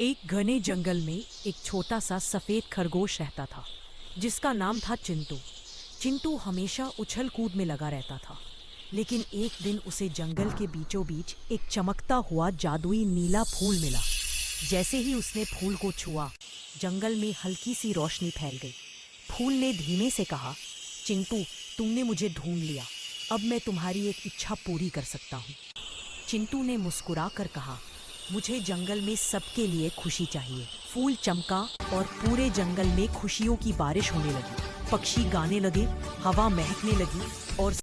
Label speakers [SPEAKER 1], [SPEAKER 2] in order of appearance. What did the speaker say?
[SPEAKER 1] एक घने जंगल में एक छोटा सा सफेद खरगोश रहता था जिसका नाम था चिंटू। चिंटू हमेशा उछल कूद में लगा रहता था, लेकिन एक दिन उसे जंगल के बीचों बीच एक चमकता हुआ जादुई नीला फूल मिला। जैसे ही उसने फूल को छुआ, जंगल में हल्की सी रोशनी फैल गई। फूल ने धीमे से कहा, चिंटू, तुमने मुझे ढूंढ लिया, अब मैं तुम्हारी एक इच्छा पूरी कर सकता हूँ। चिंटू ने मुस्कुरा कर कहा, मुझे जंगल में सबके लिए खुशी चाहिए। फूल चमका और पूरे जंगल में खुशियों की बारिश होने लगी। पक्षी गाने लगे, हवा महकने लगी और